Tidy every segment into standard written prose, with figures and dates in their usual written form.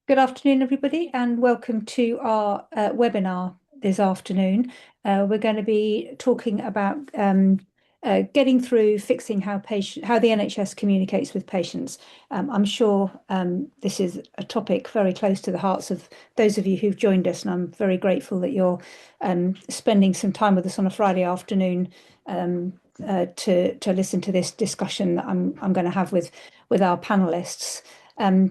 Good afternoon, everybody, and welcome to our webinar this afternoon. We're going to be talking about getting through fixing how the NHS communicates with patients. I'm sure this is a topic very close to the hearts of those of you who've joined us, and I'm very grateful that you're spending some time with us on a Friday afternoon to listen to this discussion that I'm going to have with our panelists.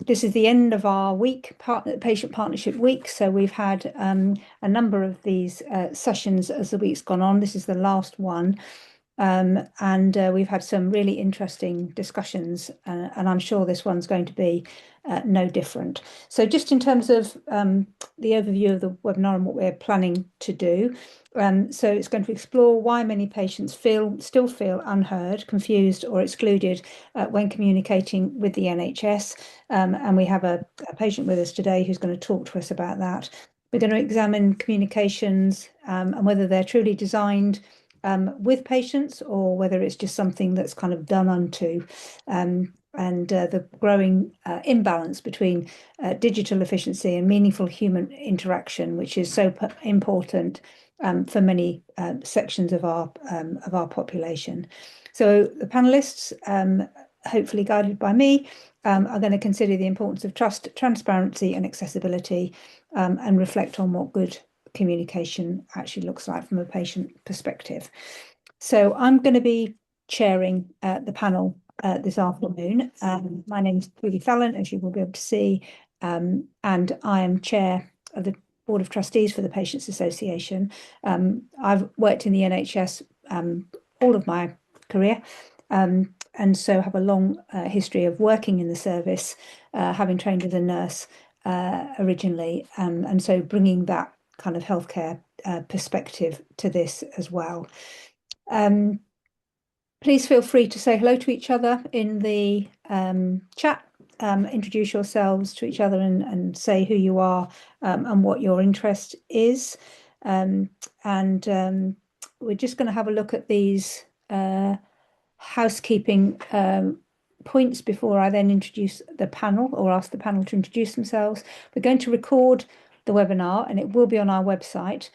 This is the end of our week, Patient Partnership Week. So we've had a number of these sessions as the week's gone on. This is the last one. And we've had some really interesting discussions, and I'm sure this one's going to be no different. So just in terms of the overview of the webinar and what we're planning to do. So it's going to explore why many patients still feel unheard, confused or excluded when communicating with the NHS. And we have a patient with us today who's going to talk to us about that. We're going to examine communications and whether they're truly designed with patients or whether it's just something that's kind of done unto. And the growing imbalance between digital efficiency and meaningful human interaction, which is so important for many sections of our population. So the panelists, hopefully guided by me, are going to consider the importance of trust, transparency and accessibility, and reflect on what good communication actually looks like from a patient perspective. So I'm going to be chairing the panel this afternoon. My name is Thallon, as you will be able to see, and I am chair of the Board of Trustees for the Patients Association. I've worked in the NHS all of my career, and so have a long history of working in the service, having trained as a nurse originally, and so bringing that kind of healthcare perspective to this as well. Please feel free to say hello to each other in the chat. Introduce yourselves to each other and say who you are and what your interest is. And we're just going to have a look at these housekeeping points before I then introduce the panel or ask the panel to introduce themselves. We're going to record the webinar and it will be on our website.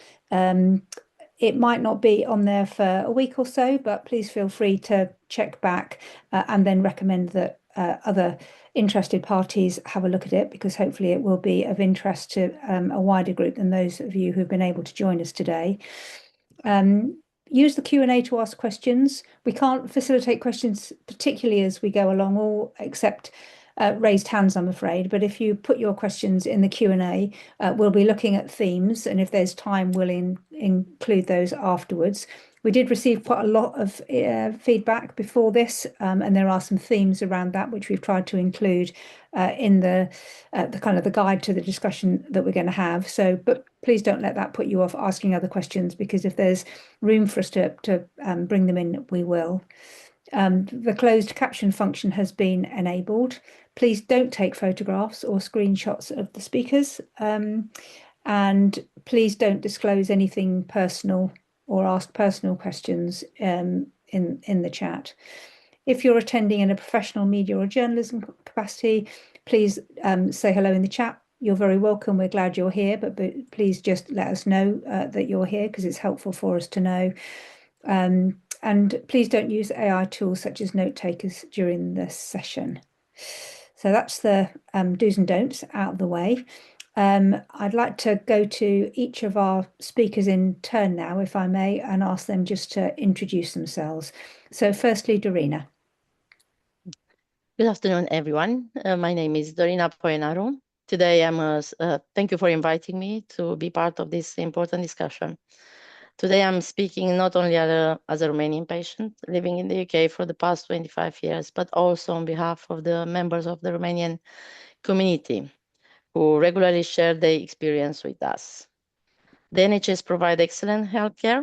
It might not be on there for a week or so, but please feel free to check back and then recommend that other interested parties have a look at it, because hopefully it will be of interest to a wider group than those of you who've been able to join us today. Use the Q&A to ask questions. We can't facilitate questions particularly as we go along, or except raised hands, I'm afraid. But if you put your questions in the Q&A, we'll be looking at themes, and if there's time, we'll include those afterwards. We did receive quite a lot of feedback before this, and there are some themes around that which we've tried to include in the kind of the guide to the discussion that we're going to have. So, but please don't let that put you off asking other questions, because if there's room for us to bring them in, we will. The closed caption function has been enabled. Please don't take photographs or screenshots of the speakers, and please don't disclose anything personal or ask personal questions in the chat. If you're attending in a professional media or journalism capacity, please say hello in the chat. You're very welcome. We're glad you're here, but please just let us know that you're here, because it's helpful for us to know. And please don't use AI tools such as note takers during this session. So that's the do's and don'ts out of the way. I'd like to go to each of our speakers in turn now, if I may, and ask them just to introduce themselves. So firstly, Dorina. Good afternoon, everyone. My name is Dorina Poenaru. Today, thank you for inviting me to be part of this important discussion. Today, I'm speaking not only as a Romanian patient living in the UK for the past 25 years, but also on behalf of the members of the Romanian community who regularly share their experience with us. The NHS provides excellent healthcare,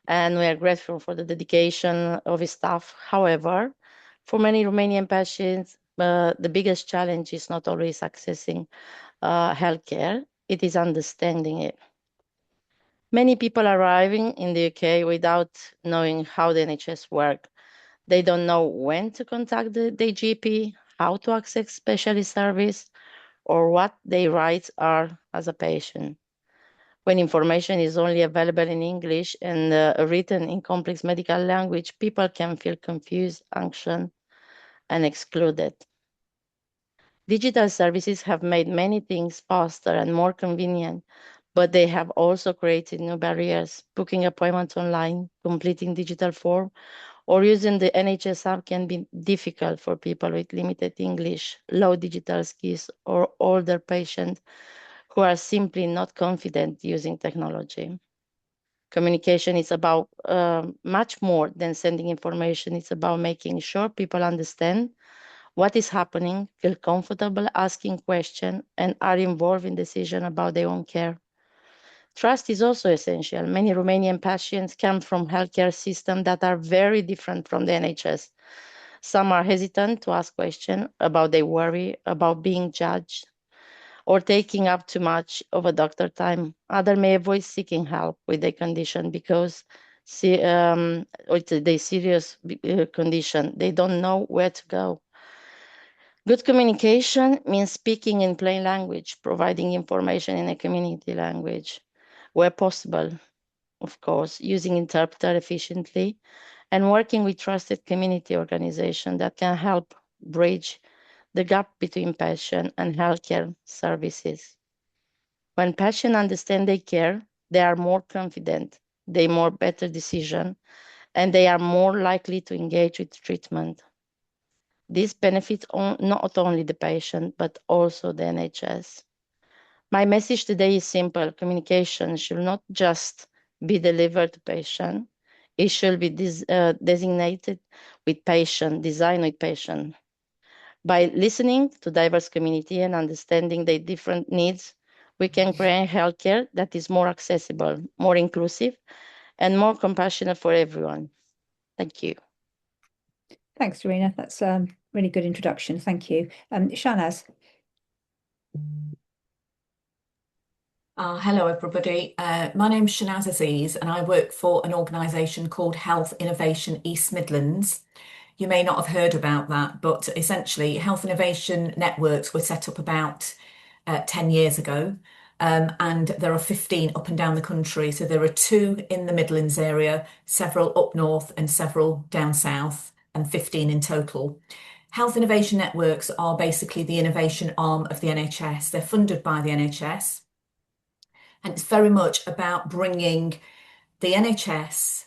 and we are grateful for the dedication of its staff. However, for many Romanian patients, the biggest challenge is not always accessing healthcare, it is understanding it. Many people arriving in the UK without knowing how the NHS works. They don't know when to contact their GP, how to access specialist service, or what their rights are as a patient. When information is only available in English and written in complex medical language, people can feel confused, anxious, and excluded. Digital services have made many things faster and more convenient, but they have also created new barriers. Booking appointments online, completing digital form, or using the NHS app can be difficult for people with limited English, low digital skills, or older patients who are simply not confident using technology. Communication is about much more than sending information. It's about making sure people understand what is happening, feel comfortable asking questions, and are involved in decisions about their own care. Trust is also essential. Many Romanian patients come from healthcare systems that are very different from the NHS. Some are hesitant to ask questions about their worry, about being judged, or taking up too much of a doctor time. Others may avoid seeking help with their condition because it's a serious condition. They don't know where to go. Good communication means speaking in plain language, providing information in a community language, where possible, of course, using interpreter efficiently, and working with trusted community organizations that can help bridge the gap between patient and healthcare services. When patients understand their care, they are more confident, they make better decisions, and they are more likely to engage with treatment. This benefits not only the patient, but also the NHS. My message today is simple. Communication should not just be delivered to patient. It should be designated with patient, designed with patient. By listening to diverse community and understanding their different needs, we can create healthcare that is more accessible, more inclusive, and more compassionate for everyone. Thank you. Thanks, Dorina. That's a really good introduction. Thank you. Shahnaz. Hello, everybody. My name's Shahnaz Aziz, and I work for an organisation called Health Innovation East Midlands. You may not have heard about that, but essentially, Health Innovation Networks were set up about 10 years ago, and there are 15 up and down the country. So there are 2 in the Midlands area, several up north, and several down south, and 15 in total. Health Innovation Networks are basically the innovation arm of the NHS. They're funded by the NHS. And it's very much about bringing the NHS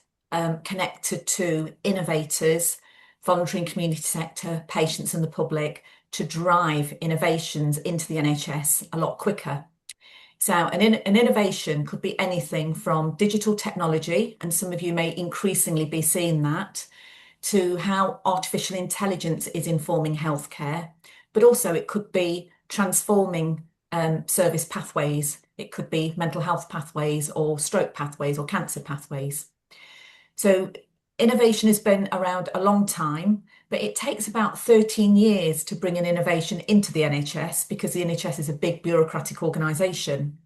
connected to innovators, voluntary and community sector, patients and the public to drive innovations into the NHS a lot quicker. So an innovation could be anything from digital technology, and some of you may increasingly be seeing that, to how artificial intelligence is informing healthcare, but also it could be transforming service pathways. It could be mental health pathways or stroke pathways or cancer pathways. So innovation has been around a long time, but it takes about 13 years to bring an innovation into the NHS because the NHS is a big bureaucratic organisation.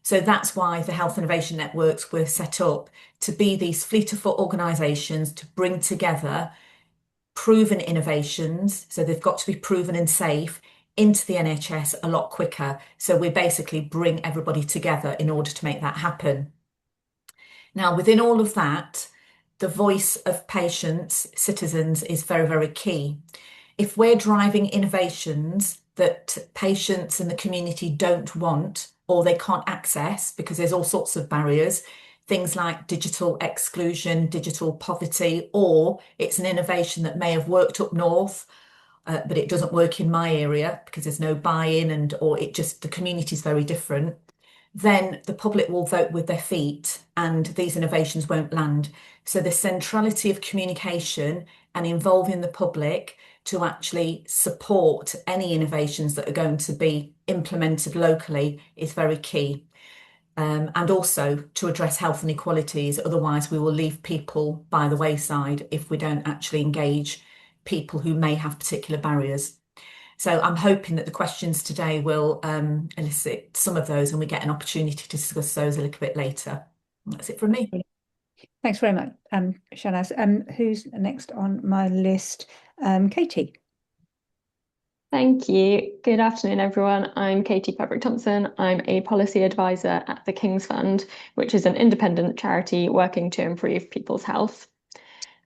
So that's why the Health Innovation Networks were set up to be these fleet of foot organisations to bring together proven innovations. So they've got to be proven and safe into the NHS a lot quicker. So we basically bring everybody together in order to make that happen. Now, within all of that, the voice of patients, citizens is very, very key. If we're driving innovations that patients and the community don't want or they can't access because there's all sorts of barriers, things like digital exclusion, digital poverty, or it's an innovation that may have worked up north, but it doesn't work in my area because there's no buy-in or the community is very different, then the public will vote with their feet and these innovations won't land. So the centrality of communication and involving the public to actually support any innovations that are going to be implemented locally is very key. And also to address health inequalities, otherwise we will leave people by the wayside if we don't actually engage people who may have particular barriers. So I'm hoping that the questions today will elicit some of those and we get an opportunity to discuss those a little bit later. That's it from me. Thanks very much, Shahnaz. Who's next on my list? Katie. Thank you. Good afternoon, everyone. I'm Katie Pembroke-Thompson. I'm a policy advisor at the King's Fund, which is an independent charity working to improve people's health.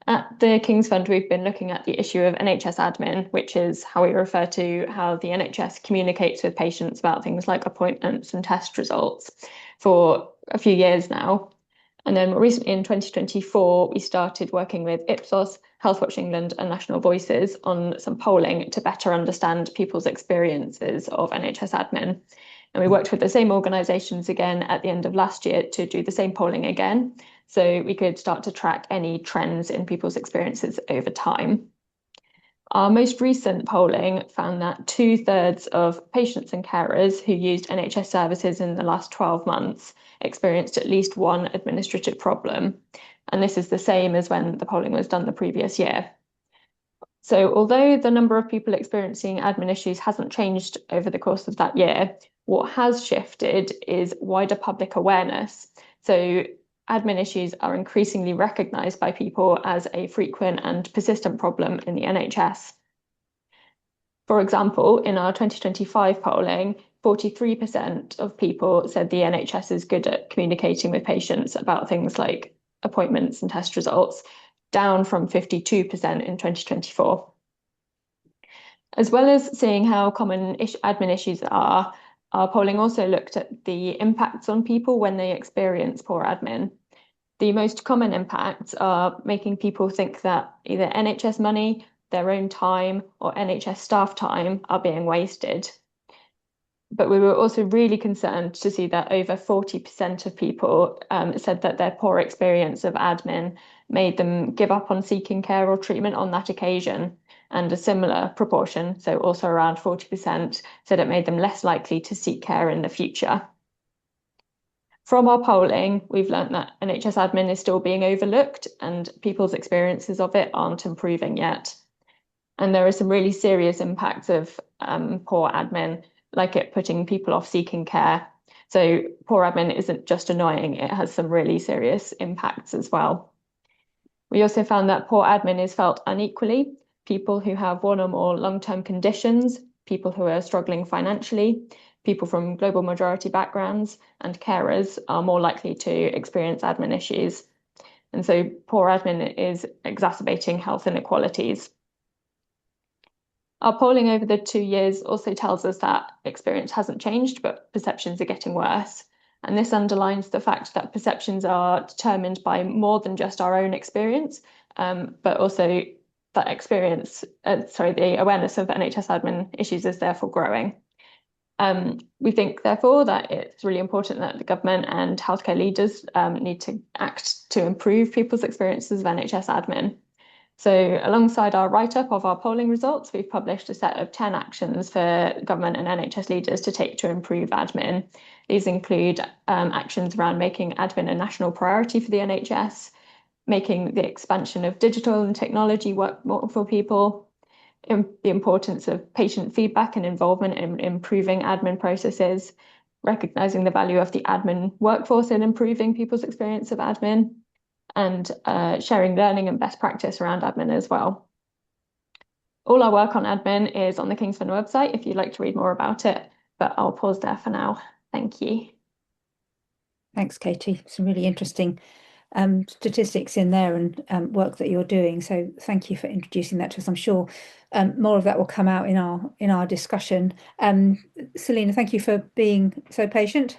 At the King's Fund, we've been looking at the issue of NHS admin, which is how we refer to how the NHS communicates with patients about things like appointments and test results for a few years now. And then more recently in 2024, we started working with Ipsos, Healthwatch England and National Voices on some polling to better understand people's experiences of NHS admin. And we worked with the same organisations again at the end of last year to do the same polling again, so we could start to track any trends in people's experiences over time. Our most recent polling found that 2/3 of patients and carers who used NHS services in the last 12 months experienced at least one administrative problem. And this is the same as when the polling was done the previous year. So although the number of people experiencing admin issues hasn't changed over the course of that year, what has shifted is wider public awareness. So admin issues are increasingly recognised by people as a frequent and persistent problem in the NHS. For example, in our 2025 polling, 43% of people said the NHS is good at communicating with patients about things like appointments and test results, down from 52% in 2024. As well as seeing how common admin issues are, our polling also looked at the impacts on people when they experience poor admin. The most common impacts are making people think that either NHS money, their own time, or NHS staff time are being wasted. But we were also really concerned to see that over 40% of people said that their poor experience of admin made them give up on seeking care or treatment on that occasion. And a similar proportion, so also around 40%, said it made them less likely to seek care in the future. From our polling, we've learned that NHS admin is still being overlooked and people's experiences of it aren't improving yet. And there are some really serious impacts of poor admin, like it putting people off seeking care. So poor admin isn't just annoying, it has some really serious impacts as well. We also found that poor admin is felt unequally. People who have one or more long-term conditions, people who are struggling financially, people from global majority backgrounds, and carers are more likely to experience admin issues. And so poor admin is exacerbating health inequalities. Our polling over the 2 years also tells us that experience hasn't changed, but perceptions are getting worse. And this underlines the fact that perceptions are determined by more than just our own experience, but also that the awareness of NHS admin issues is therefore growing. We think, therefore, that it's really important that the government and healthcare leaders need to act to improve people's experiences of NHS admin. So alongside our write-up of our polling results, we've published a set of 10 actions for government and NHS leaders to take to improve admin. These include actions around making admin a national priority for the NHS, making the expansion of digital and technology work more for people, the importance of patient feedback and involvement in improving admin processes, recognising the value of the admin workforce in improving people's experience of admin, and sharing learning and best practice around admin as well. All our work on admin is on the King's Fund website if you'd like to read more about it, but I'll pause there for now. Thank you. Thanks, Katie. Some really interesting statistics in there and work that you're doing. So thank you for introducing that to us. I'm sure more of that will come out in our discussion. Selena, thank you for being so patient.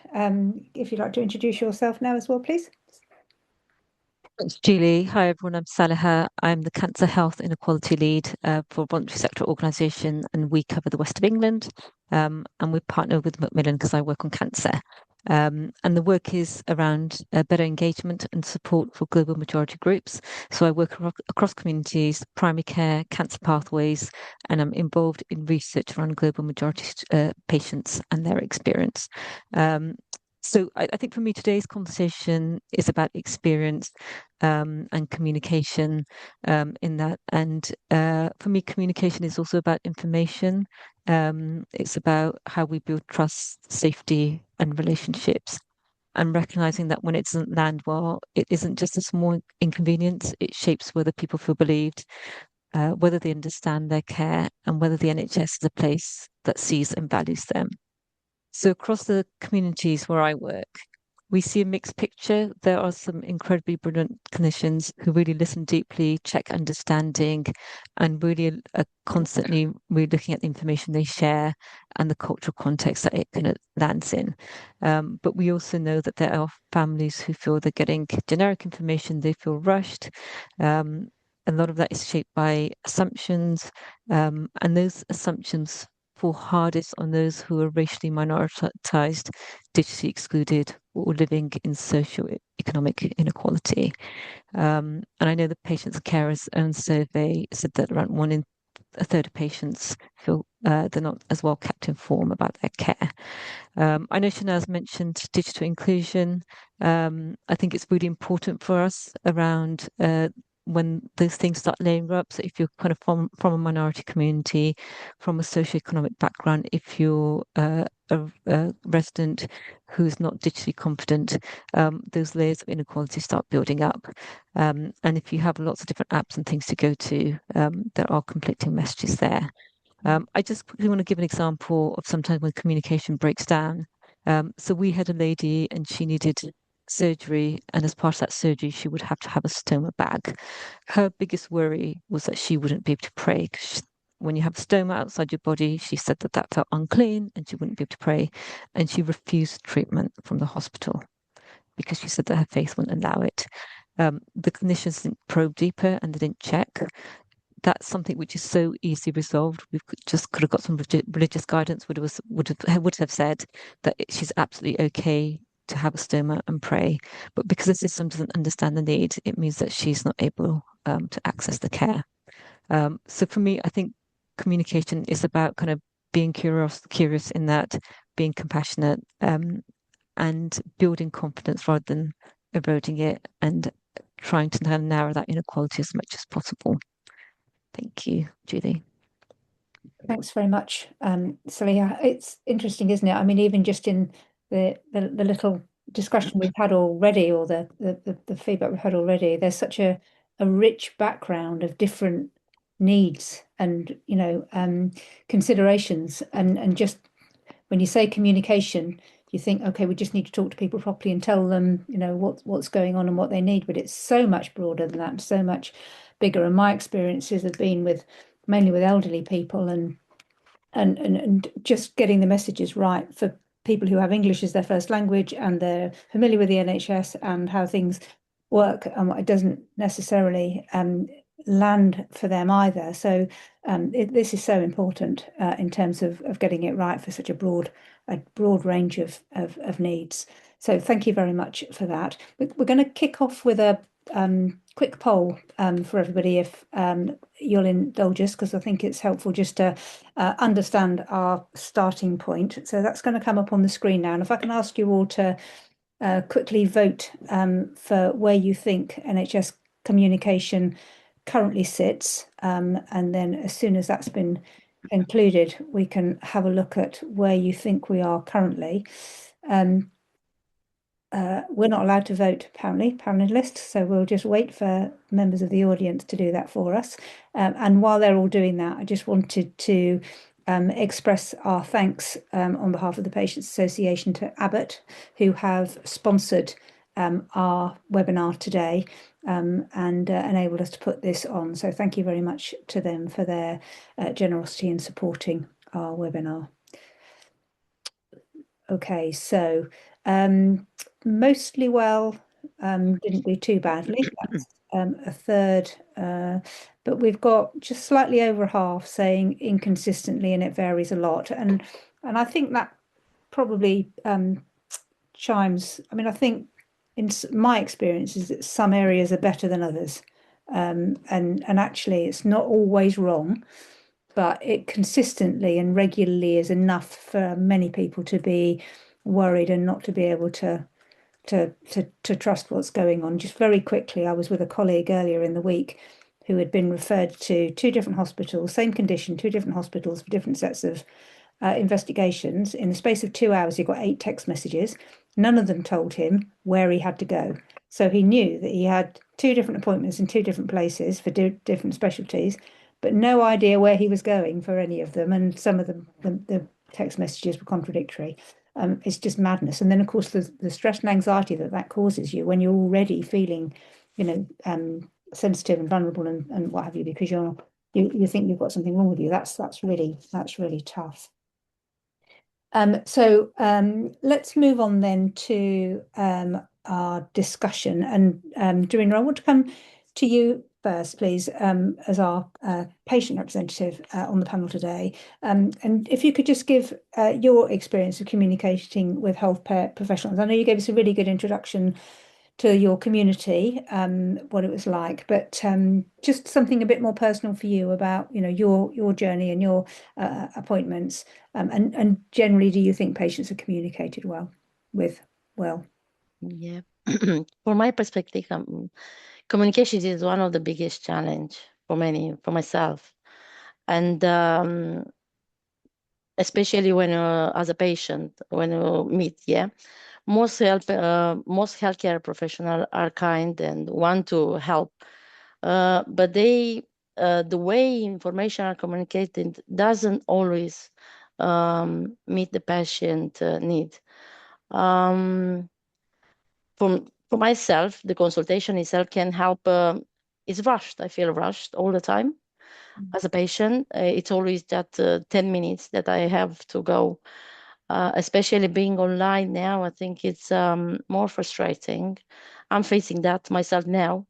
If you'd like to introduce yourself now as well, please. Thanks, Julie. Hi, everyone. I'm Saliha. I'm the Cancer Health Inequality Lead for a voluntary sector organisation, and we cover the West of England. And we partner with Macmillan because I work on cancer. And the work is around better engagement and support for global majority groups. So I work across communities, primary care, cancer pathways, and I'm involved in research around global majority patients and their experience. So I think for me, today's conversation is about experience and communication in that. And for me, communication is also about information. It's about how we build trust, safety, and relationships. And recognizing that when it doesn't land well, it isn't just a small inconvenience, it shapes whether people feel believed, whether they understand their care, and whether the NHS is a place that sees and values them. So across the communities where I work, we see a mixed picture. There are some incredibly brilliant clinicians who really listen deeply, check understanding, and really are constantly looking at the information they share and the cultural context that it kind of lands in. But we also know that there are families who feel they're getting generic information, they feel rushed. A lot of that is shaped by assumptions, and those assumptions fall hardest on those who are racially minoritized, digitally excluded, or living in socio-economic inequality. And I know the Patients and Carers own survey said that around 1 in a third of patients feel they're not as well kept informed about their care. I know Shanaz mentioned digital inclusion. I think it's really important for us around when those things start layering up. So if you're kind of from a minority community, from a socioeconomic background, if you're a resident who's not digitally confident, those layers of inequality start building up. And if you have lots of different apps and things to go to, there are conflicting messages there. I just quickly want to give an example of sometimes when communication breaks down. So we had a lady and she needed surgery, and as part of that surgery, she would have to have a stoma bag. Her biggest worry was that she wouldn't be able to pray, because when you have a stoma outside your body, she said that that felt unclean and she wouldn't be able to pray, and she refused treatment from the hospital because she said that her faith wouldn't allow it. The clinicians didn't probe deeper and they didn't check. That's something which is so easily resolved. We could have got some religious guidance would have said that she's absolutely okay to have a stoma and pray, but because the system doesn't understand the need, it means that she's not able to access the care. So for me, I think communication is about kind of being curious in that, being compassionate, and building confidence rather than eroding it, and trying to kind of narrow that inequality as much as possible. Thank you, Julie. Thanks very much, Celia. It's interesting, isn't it? I mean, even just in the little discussion we've had already, or the feedback we've had already, there's such a rich background of different needs and considerations, and just when you say communication, you think, okay, we just need to talk to people properly and tell them, what's going on and what they need. But it's so much broader than that, so much bigger. And my experiences have been mainly with elderly people, and just getting the messages right for people who have English as their first language and they're familiar with the NHS and how things work, and it doesn't necessarily land for them either. So this is so important in terms of getting it right for such a broad range of needs. So thank you very much for that. We're going to kick off with a quick poll for everybody, if you'll indulge us, because I think it's helpful just to understand our starting point. So that's going to come up on the screen now. And if I can ask you all to quickly vote for where you think NHS communication currently sits, and then as soon as that's been included, we can have a look at where you think we are currently. We're not allowed to vote, apparently, panelists, so we'll just wait for members of the audience to do that for us. And while they're all doing that, I just wanted to express our thanks on behalf of the Patients Association to Abbott, who have sponsored our webinar today and enabled us to put this on. So thank you very much to them for their generosity in supporting our webinar. Okay, so mostly well, didn't do too badly. That's a third, but we've got just slightly over half saying inconsistently, and it varies a lot. And I think that probably chimes. I mean, I think in my experience is that some areas are better than others, and actually it's not always wrong, but it consistently and regularly is enough for many people to be worried and not to be able to trust what's going on. Just very quickly, I was with a colleague earlier in the week who had been referred to 2 different hospitals, same condition, 2 different hospitals for different sets of investigations. In the space of 2 hours, he got 8 text messages. None of them told him where he had to go. So he knew that he had 2 different appointments in 2 different places for different specialties, but no idea where he was going for any of them. And some of the text messages were contradictory. It's just madness. And then, of course, the stress and anxiety that causes you when you're already feeling, sensitive and vulnerable and what have you, because you think you've got something wrong with you. That's really tough. So let's move on then to our discussion. And Dorina, I want to come to you first, please, as our patient representative on the panel today. And if you could just give your experience of communicating with healthcare professionals. I know you gave us a really good introduction to your community, what it was like, but just something a bit more personal for you about, your journey and your appointments, and generally, do you think patients are communicated well? Yeah, for my perspective, communication is one of the biggest challenge for myself, and especially when as a patient, when you meet, most healthcare professionals are kind and want to help, but the way information are communicated doesn't always meet the patient need. For myself, the consultation itself can help. It's rushed. I feel rushed all the time. As a patient, it's always that 10 minutes that I have to go. Especially being online now, I think it's more frustrating. I'm facing that myself now,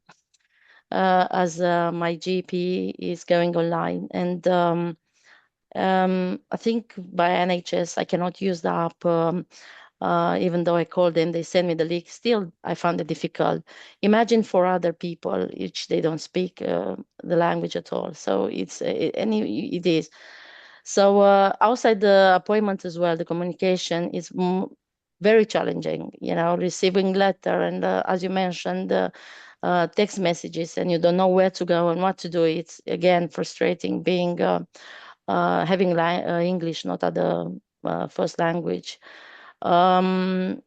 as my GP is going online, and I think by NHS I cannot use the app. Even though I called them, they send me the link. Still, I found it difficult. Imagine for other people, which they don't speak the language at all. So it is. So outside the appointment as well, the communication is very challenging. Receiving letter and as you mentioned, text messages, and you don't know where to go and what to do. It's again frustrating being having English not as the first language. Letters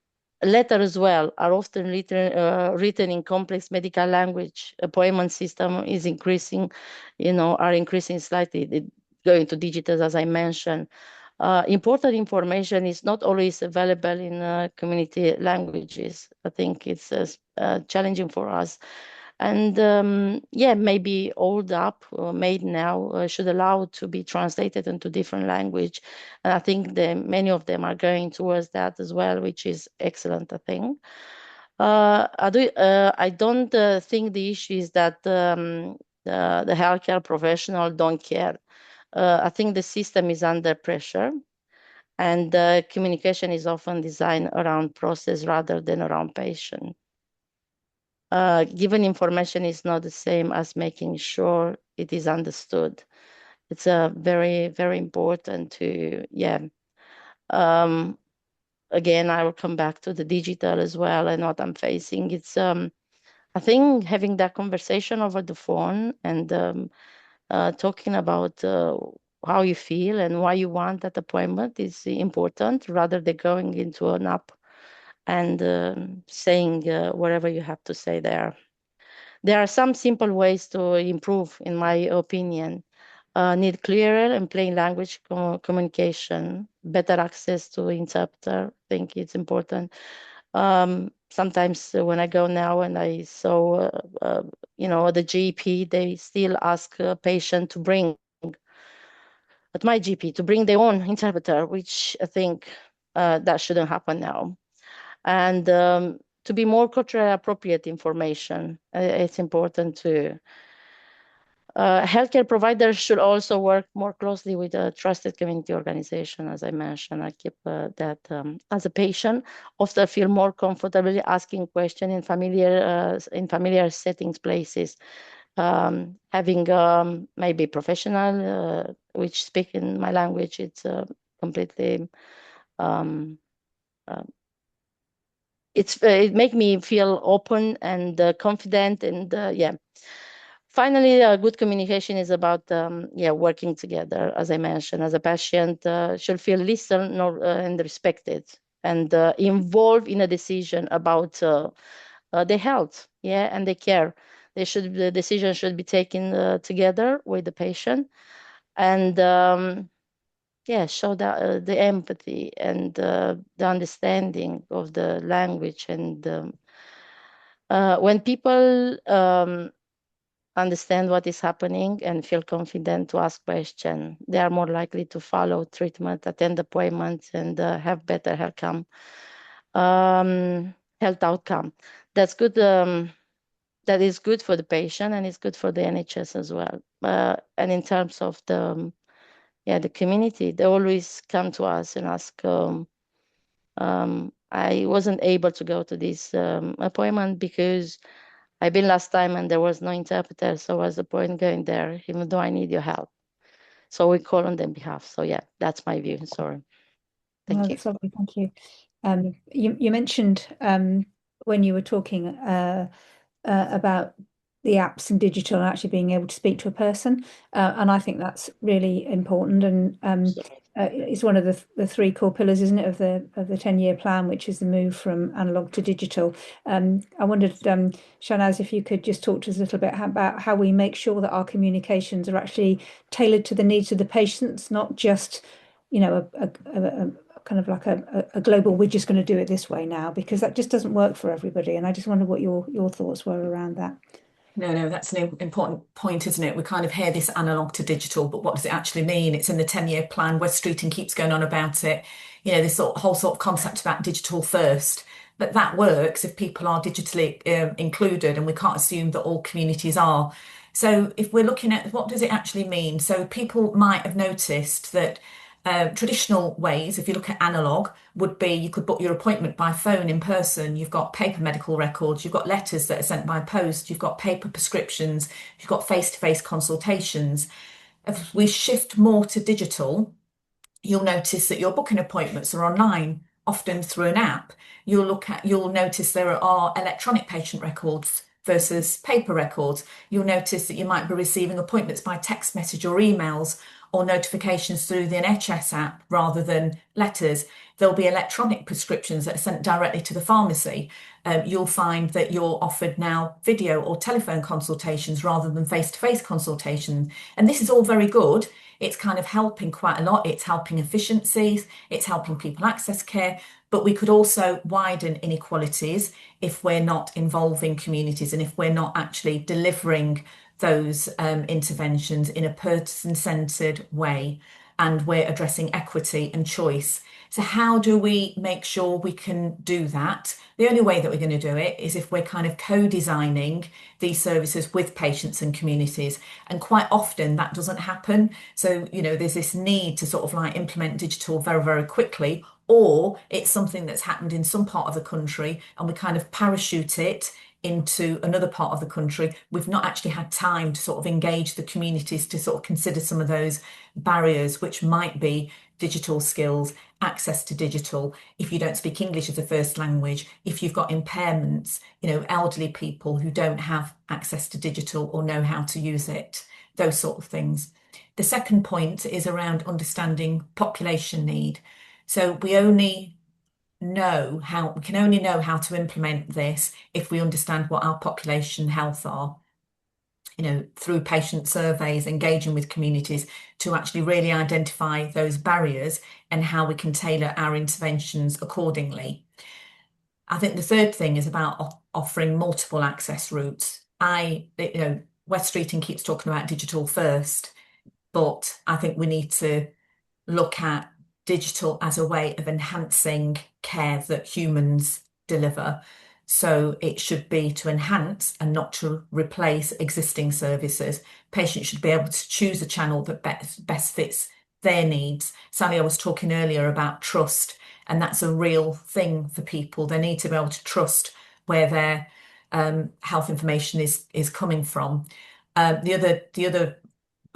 as well are often written in complex medical language. Appointment system is increasing, are increasing slightly, going to digital, as I mentioned. Important information is not always available in community languages. I think it's challenging for us. And maybe old app made now should allow to be translated into different language. And I think many of them are going towards that as well, which is excellent, I think. I don't think the issue is that the healthcare professional don't care. I think the system is under pressure, and communication is often designed around process rather than around patient. Given information is not the same as making sure it is understood. It's very, very important to, again, I will come back to the digital as well and what I'm facing. It's, I think having that conversation over the phone and talking about how you feel and why you want that appointment is important, rather than going into an app and saying whatever you have to say there. There are some simple ways to improve, in my opinion. Need clearer and plain language communication, better access to interpreter. I think it's important. Sometimes when I go now and I saw, the GP, they still ask a patient to bring, at my GP, to bring their own interpreter, which I think that shouldn't happen now. And to be more culturally appropriate information, it's important to. Healthcare providers should also work more closely with a trusted community organization. As I mentioned, I keep that as a patient, often feel more comfortable asking questions in familiar settings, places. Having maybe professional which speak in my language, it's completely. It make me feel open and confident, and Finally, good communication is about working together. As I mentioned, as a patient should feel listened and respected, and involved in a decision about their health, and their care. the decision should be taken together with the patient, and yeah, show the empathy and the understanding of the language. And when people understand what is happening and feel confident to ask questions, they are more likely to follow treatment, attend appointments, and have better health outcome. That's good. That is good for the patient, and it's good for the NHS as well. And in terms of the community, they always come to us and ask. I wasn't able to go to this appointment because I've been last time and there was no interpreter, so what's the point going there, even though I need your help? So we call on their behalf. So yeah, that's my view. Sorry. Thank you. That's lovely. Thank you. You mentioned when you were talking about the apps and digital and actually being able to speak to a person, and I think that's really important, and it's one of the three core pillars, isn't it, of the 10-year plan, which is the move from analog to digital. I wondered, Shahnaz, if you could just talk to us a little bit about how we make sure that our communications are actually tailored to the needs of the patients, not just, you know, a kind of like a global, we're just going to do it this way now, because that just doesn't work for everybody. And I just wonder what your thoughts were around that. No, that's an important point, isn't it? We kind of hear this analog to digital, but what does it actually mean? It's in the 10-year plan. West Streeting keeps going on about it. You know, this whole sort of concept about digital first. But that works if people are digitally included, and we can't assume that all communities are. So if we're looking at what does it actually mean? So people might have noticed that traditional ways, if you look at analog, would be you could book your appointment by phone in person. You've got paper medical records, you've got letters that are sent by post, you've got paper prescriptions, you've got face-to-face consultations. If we shift more to digital, you'll notice that your booking appointments are online, often through an app. You'll notice there are electronic patient records versus paper records. You'll notice that you might be receiving appointments by text message or emails, or notifications through the NHS app rather than letters. There'll be electronic prescriptions that are sent directly to the pharmacy. You'll find that you're offered now video or telephone consultations rather than face-to-face consultations. And this is all very good. It's kind of helping quite a lot. It's helping efficiencies. It's helping people access care. But we could also widen inequalities if we're not involving communities and if we're not actually delivering those interventions in a person-centred way, and we're addressing equity and choice. So how do we make sure we can do that? The only way that we're going to do it is if we're kind of co-designing these services with patients and communities. And quite often that doesn't happen. So, you know, there's this need to sort of like implement digital very, very quickly, or it's something that's happened in some part of the country and we kind of parachute it into another part of the country. We've not actually had time to sort of engage the communities to sort of consider some of those barriers, which might be digital skills, access to digital, if you don't speak English as a first language, if you've got impairments, you know, elderly people who don't have access to digital or know how to use it, those sort of things. The second point is around understanding population need. So we can only know how to implement this if we understand what our population health are, you know, through patient surveys, engaging with communities to actually really identify those barriers and how we can tailor our interventions accordingly. I think the third thing is about offering multiple access routes. West Streeting keeps talking about digital first, but I think we need to look at digital as a way of enhancing care that humans deliver. So it should be to enhance and not to replace existing services. Patients should be able to choose a channel that best fits their needs. Sally, I was talking earlier about trust, and that's a real thing for people. They need to be able to trust where their health information is coming from. The other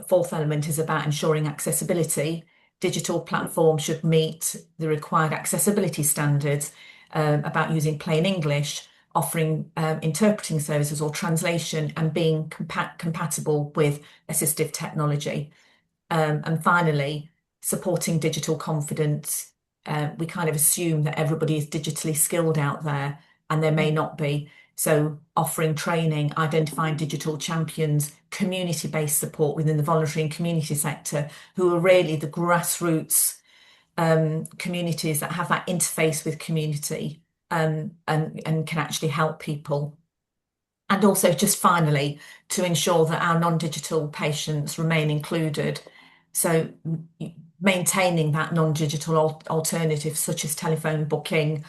fourth element is about ensuring accessibility. Digital platforms should meet the required accessibility standards about using plain English, offering interpreting services or translation, and being compatible with assistive technology. And finally, supporting digital confidence. We kind of assume that everybody is digitally skilled out there, and they may not be. So offering training, identifying digital champions, community-based support within the voluntary and community sector, who are really the grassroots communities that have that interface with community and can actually help people. And also just finally, to ensure that our non-digital patients remain included. So maintaining that non-digital alternative, such as telephone booking,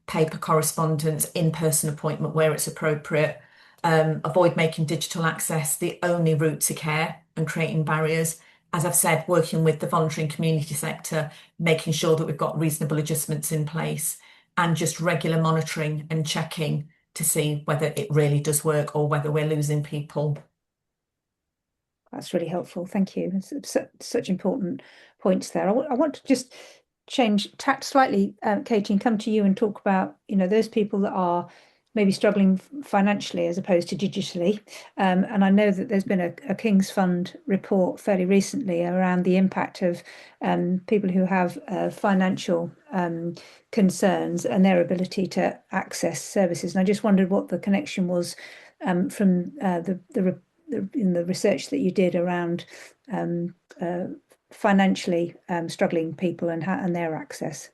paper correspondence, in-person appointment where it's appropriate, avoid making digital access the only route to care and creating barriers. As I've said, working with the voluntary and community sector, making sure that we've got reasonable adjustments in place and just regular monitoring and checking to see whether it really does work or whether we're losing people. That's really helpful. Thank you. It's such important points there. I want to just change tact slightly, Katie, and come to you and talk about, those people that are maybe struggling financially as opposed to digitally. And I know that there's been a King's Fund report fairly recently around the impact of people who have financial concerns and their ability to access services. And I just wondered what the connection was from in the research that you did around financially struggling people and their access.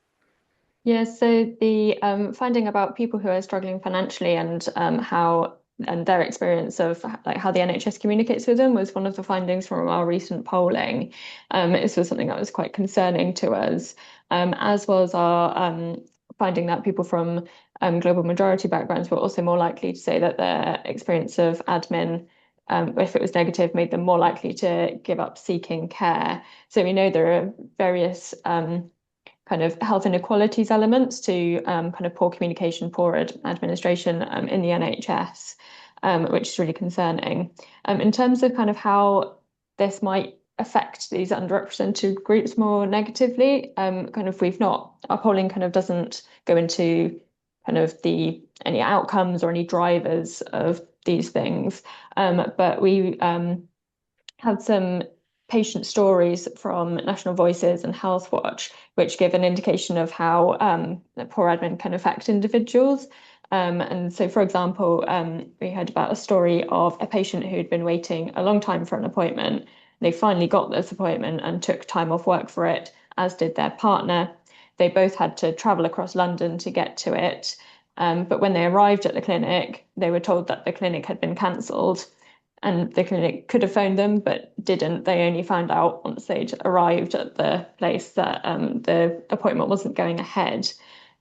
Yeah, so the finding about people who are struggling financially and how and their experience of like how the NHS communicates with them was one of the findings from our recent polling. This was something that was quite concerning to us, as was our finding that people from global majority backgrounds were also more likely to say that their experience of admin, if it was negative, made them more likely to give up seeking care. So we know there are various kind of health inequalities elements to kind of poor communication, poor administration in the NHS, which is really concerning. In terms of kind of how this might affect these underrepresented groups more negatively, our polling kind of doesn't go into kind of any outcomes or any drivers of these things, but we had some patient stories from National Voices and Health Watch, which give an indication of how poor admin can affect individuals. And so, for example, we heard about a story of a patient who'd been waiting a long time for an appointment. They finally got this appointment and took time off work for it, as did their partner. They both had to travel across London to get to it. But when they arrived at the clinic, they were told that the clinic had been cancelled. And the clinic could have phoned them, but didn't. They only found out once they'd arrived at the place that the appointment wasn't going ahead.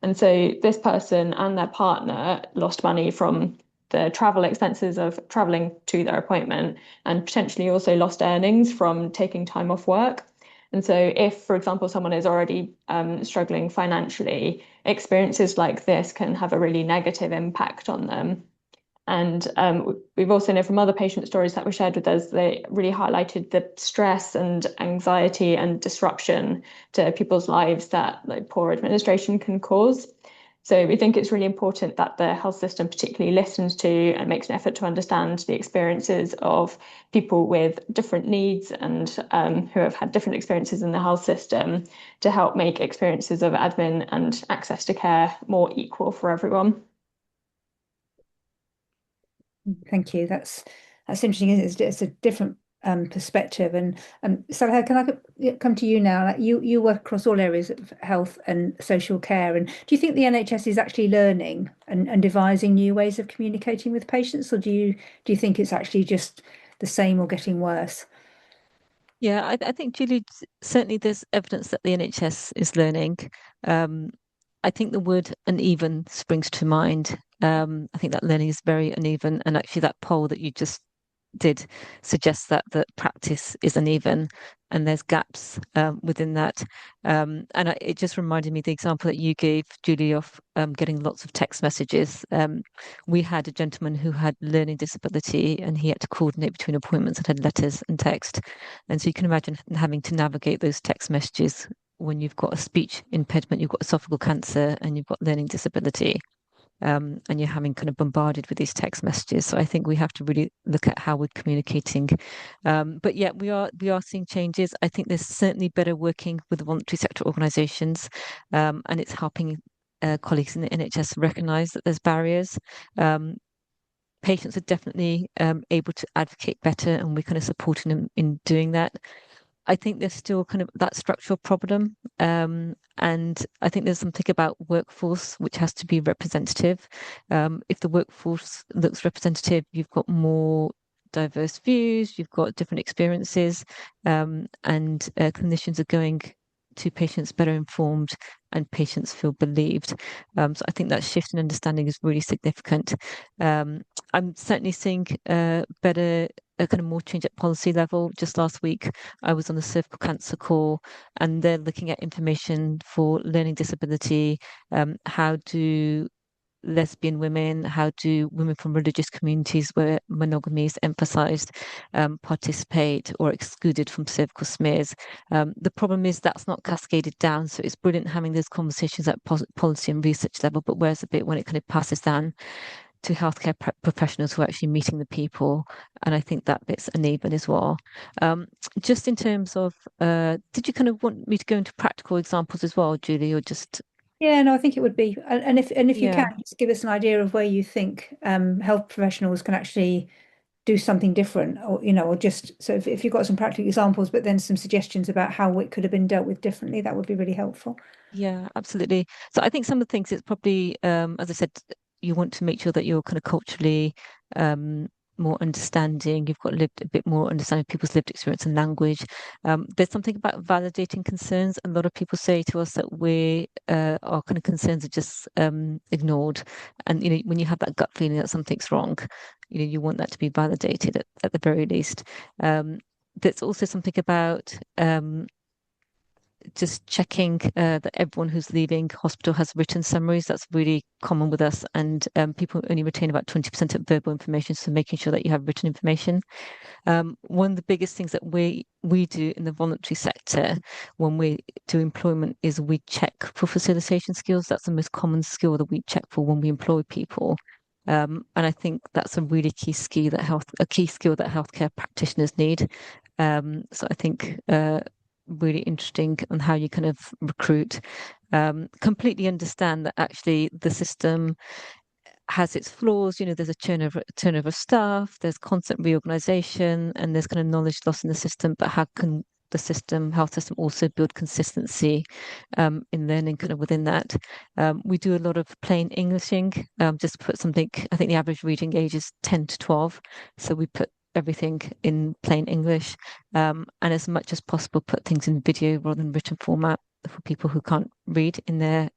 And so this person and their partner lost money from the travel expenses of traveling to their appointment and potentially also lost earnings from taking time off work. And so if, for example, someone is already struggling financially, experiences like this can have a really negative impact on them. And we've also known from other patient stories that were shared with us, they really highlighted the stress and anxiety and disruption to people's lives that poor administration can cause. So we think it's really important that the health system particularly listens to and makes an effort to understand the experiences of people with different needs and who have had different experiences in the health system to help make experiences of admin and access to care more equal for everyone. Thank you. That's interesting. It's a different perspective. And Salah, can I come to you now? Like you work across all areas of health and social care. And do you think the NHS is actually learning and devising new ways of communicating with patients, or do you think it's actually just the same or getting worse? Yeah, I think, Julie, certainly there's evidence that the NHS is learning. I think the word uneven springs to mind. I think that learning is very uneven, and actually that poll that you just did suggests that practice is uneven and there's gaps within that. It just reminded me the example that you gave, Julie, of getting lots of text messages. We had a gentleman who had learning disability and he had to coordinate between appointments and had letters and text. And so you can imagine having to navigate those text messages when you've got a speech impediment, you've got esophageal cancer, and you've got learning disability. And you're having kind of bombarded with these text messages. So I think we have to really look at how we're communicating. But yeah, we are seeing changes. I think there's certainly better working with the voluntary sector organisations, and it's helping colleagues in the NHS recognise that there's barriers. patients are definitely able to advocate better, and we're kind of supporting them in doing that. I think there's still kind of that structural problem. And I think there's something about workforce which has to be representative. If the workforce looks representative, you've got more diverse views, you've got different experiences, and clinicians are going to patients better informed, and patients feel believed. So I think that shift in understanding is really significant. I'm certainly seeing better, kind of more change at policy level. Just last week, I was on the cervical cancer call, and they're looking at information for learning disability. How do lesbian women, how do women from religious communities where monogamy is emphasized, participate or excluded from cervical smears? The problem is that's not cascaded down. So it's brilliant having those conversations at policy and research level, but where's a bit when it kind of passes down to healthcare professionals who are actually meeting the people? And I think that bit's enabling as well. Just in terms of, did you kind of want me to go into practical examples as well, Julie, or just? Yeah, no, I think it would be, and if you Yeah. can just give us an idea of where you think health professionals can actually do something different, or or just so if you've got some practical examples, but then some suggestions about how it could have been dealt with differently, that would be really helpful. Yeah, absolutely. So I think some of the things it's probably, as I said, you want to make sure that you're kind of culturally more understanding. You've got a bit more understanding of people's lived experience and language. There's something about validating concerns. A lot of people say to us that our kind of concerns are just ignored. And when you have that gut feeling that something's wrong, you want that to be validated at the very least. There's also something about just checking that everyone who's leaving hospital has written summaries. That's really common with us, and people only retain about 20% of verbal information, so making sure that you have written information. One of the biggest things that we do in the voluntary sector when we do employment is we check for facilitation skills. That's the most common skill that we check for when we employ people. And I think that's a really key skill that healthcare practitioners need. So I think really interesting on how you kind of recruit. Completely understand that actually the system has its flaws. There's a turnover of staff, there's constant reorganization, and there's kind of knowledge loss in the system. But how can the health system also build consistency in learning kind of within that? We do a lot of plain Englishing. Just put something, I think the average reading age is 10 to 12. So we put everything in plain English, and as much as possible put things in video rather than written format for people who can't read in their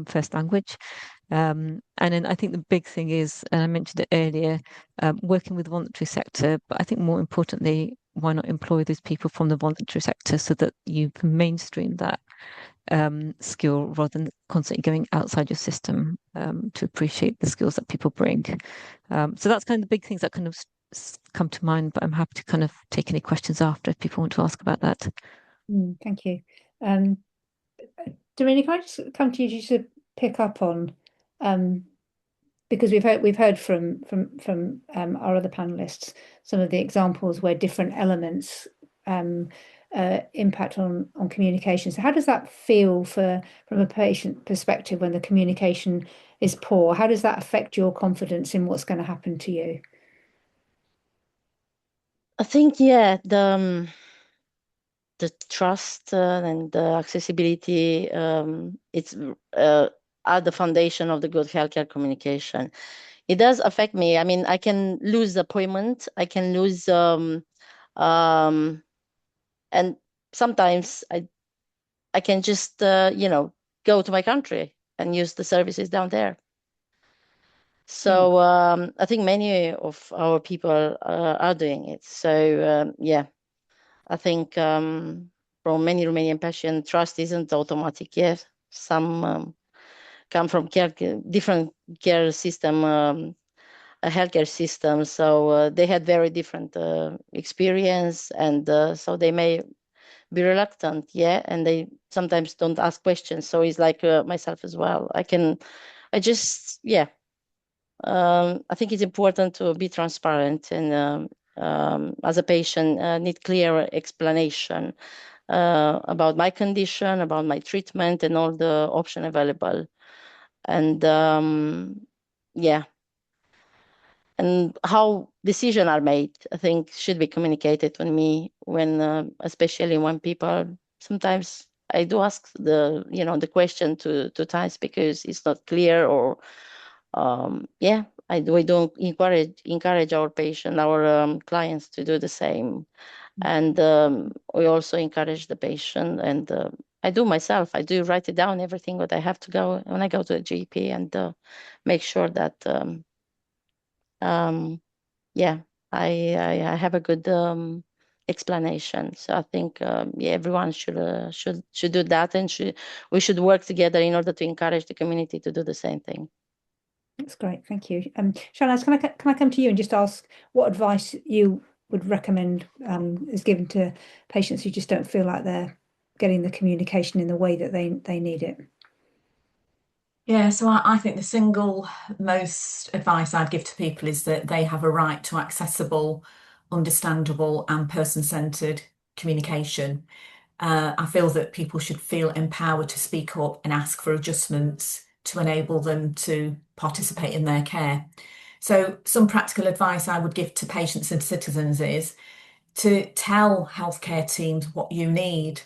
first language. And then I think the big thing is, and I mentioned it earlier, working with the voluntary sector, but I think more importantly, why not employ those people from the voluntary sector so that you can mainstream that skill rather than constantly going outside your system to appreciate the skills that people bring. So that's kind of the big things that kind of come to mind, but I'm happy to kind of take any questions after if people want to ask about that. Thank you. Doreen, can I just come to you just to pick up on, because we've heard from our other panelists some of the examples where different elements impact on communication. So how does that feel from a patient perspective when the communication is poor? How does that affect your confidence in what's going to happen to you? I think, yeah, the trust and the accessibility, it's at the foundation of the good healthcare communication. It does affect me. I mean, I can lose appointment. I can lose, and sometimes I can just, go to my country and use the services down there. So I think many of our people are doing it. So yeah, I think from many Romanian patients, trust isn't automatic yet. Some come from different care system, healthcare system, so they had very different experience, and so they may be reluctant, and they sometimes don't ask questions. So it's like myself as well. I think it's important to be transparent, and as a patient, need clear explanation about my condition, about my treatment, and all the options available. And and how decisions are made, I think should be communicated to me when, especially when people, sometimes I do ask the question two times because it's not clear, or yeah, we don't encourage our clients to do the same. And we also encourage the patient, and I do myself. I do write it down, everything what I have to go when I go to the GP, and make sure that yeah, I have a good explanation. So I think yeah, everyone should do that, and we should work together in order to encourage the community to do the same thing. That's great, thank you. Shanaz, can I come to you and just ask what advice you would recommend is given to patients who just don't feel like they're getting the communication in the way that they need it? Yeah, so I think the single most advice I'd give to people is that they have a right to accessible, understandable, and person-centered communication. I feel that people should feel empowered to speak up and ask for adjustments to enable them to participate in their care. So some practical advice I would give to patients and citizens is to tell healthcare teams what you need.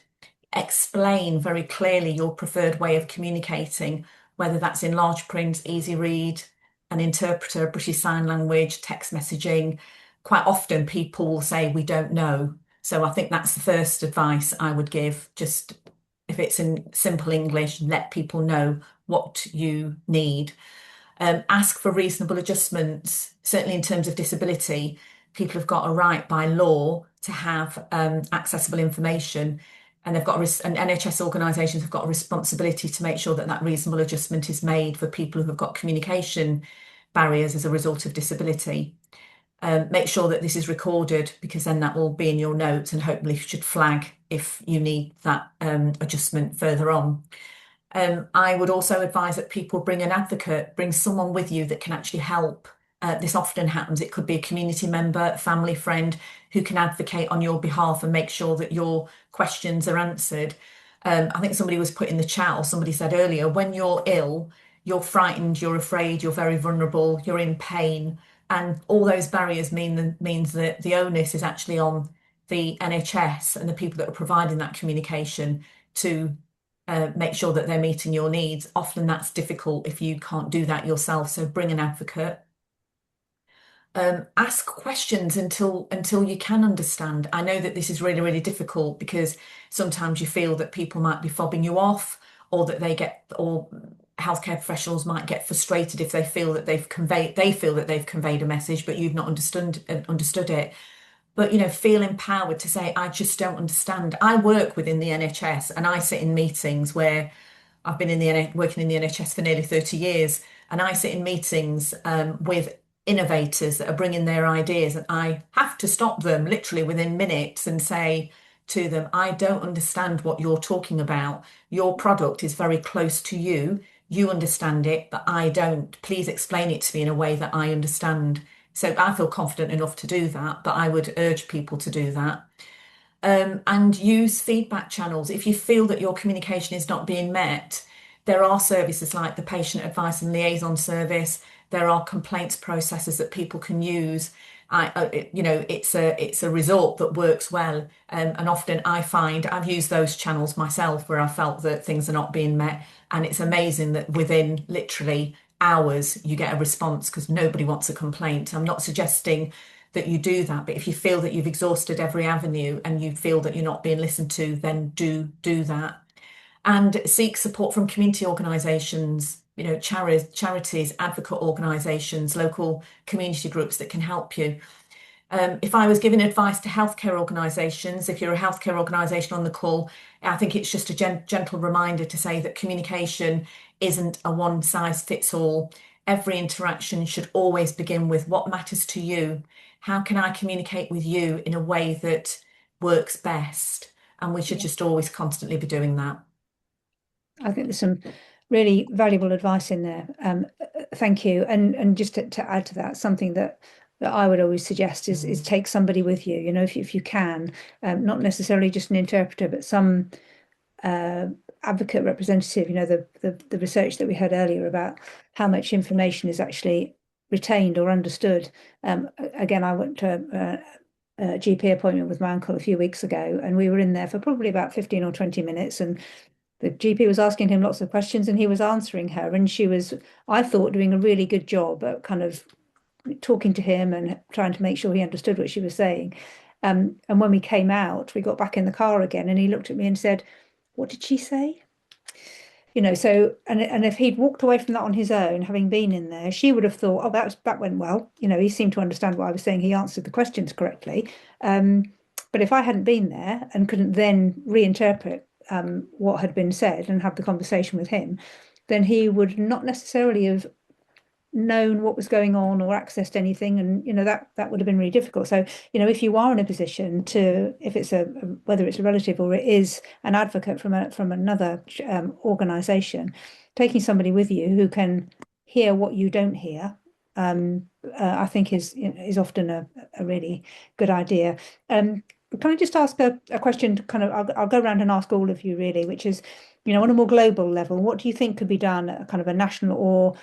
Explain very clearly your preferred way of communicating, whether that's in large print, easy read, an interpreter, British Sign Language, text messaging. Quite often people will say, we don't know. So I think that's the first advice I would give. Just if it's in simple English, let people know what you need. Ask for reasonable adjustments. Certainly in terms of disability, people have got a right by law to have accessible information, and they've got and NHS organisations have got a responsibility to make sure that that reasonable adjustment is made for people who have got communication barriers as a result of disability. Make sure that this is recorded, because then that will be in your notes and hopefully should flag if you need that adjustment further on. I would also advise that people bring an advocate, bring someone with you that can actually help. This often happens. It could be a community member, family friend who can advocate on your behalf and make sure that your questions are answered. I think somebody was put in the chat, or somebody said earlier, when you're ill, you're frightened, you're afraid, you're very vulnerable, you're in pain. And all those barriers means that the onus is actually on the NHS and the people that are providing that communication to make sure that they're meeting your needs. Often that's difficult if you can't do that yourself, so bring an advocate. Ask questions until you can understand. I know that this is really, really difficult because sometimes you feel that people might be fobbing you off, or that or healthcare professionals might get frustrated if they feel that they've conveyed a message, but you've not understood it. But feel empowered to say, I just don't understand. I work within the NHS and I sit in meetings where I've been working in the NHS for nearly 30 years, and I sit in meetings with innovators that are bringing their ideas, and I have to stop them literally within minutes and say to them, I don't understand what you're talking about. Your product is very close to you. You understand it, but I don't. Please explain it to me in a way that I understand. So I feel confident enough to do that, but I would urge people to do that. And use feedback channels. If you feel that your communication is not being met, there are services like the Patient Advice and Liaison Service. There are complaints processes that people can use. It's a resort that works well. And often I find I've used those channels myself where I felt that things are not being met. And it's amazing that within literally hours you get a response, because nobody wants a complaint. I'm not suggesting that you do that, but if you feel that you've exhausted every avenue and you feel that you're not being listened to, then do that. And seek support from community organisations, charities, advocate organisations, local community groups that can help you. If I was giving advice to healthcare organisations, if you're a healthcare organisation on the call, I think it's just a gentle reminder to say that communication isn't a one-size-fits-all. Every interaction should always begin with what matters to you. How can I communicate with you in a way that works best? And we should just always constantly be doing that. I think there's some really valuable advice in there. Thank you. And just to add to that, something that I would always suggest is take somebody with you, if you can, not necessarily just an interpreter, but some advocate representative. The research that we heard earlier about how much information is actually retained or understood. Again, I went to a GP appointment with my uncle a few weeks ago, and we were in there for probably about 15 or 20 minutes, and the GP was asking him lots of questions and he was answering her, and she was, I thought, doing a really good job at kind of talking to him and trying to make sure he understood what she was saying. And when we came out, we got back in the car again, and he looked at me and said, "What did she say?" So and if he'd walked away from that on his own, having been in there, she would have thought, "Oh, that went well. He seemed to understand what I was saying. He answered the questions correctly." But if I hadn't been there and couldn't then reinterpret what had been said and have the conversation with him, then he would not necessarily have known what was going on or accessed anything, and that would have been really difficult. So if you are in a position to, if it's whether it's a relative or it is an advocate from another organization, taking somebody with you who can hear what you don't hear, I think is often a really good idea. Can I just ask a question to kind of, I'll go around and ask all of you really, which is, on a more global level, what do you think could be done at kind of a national or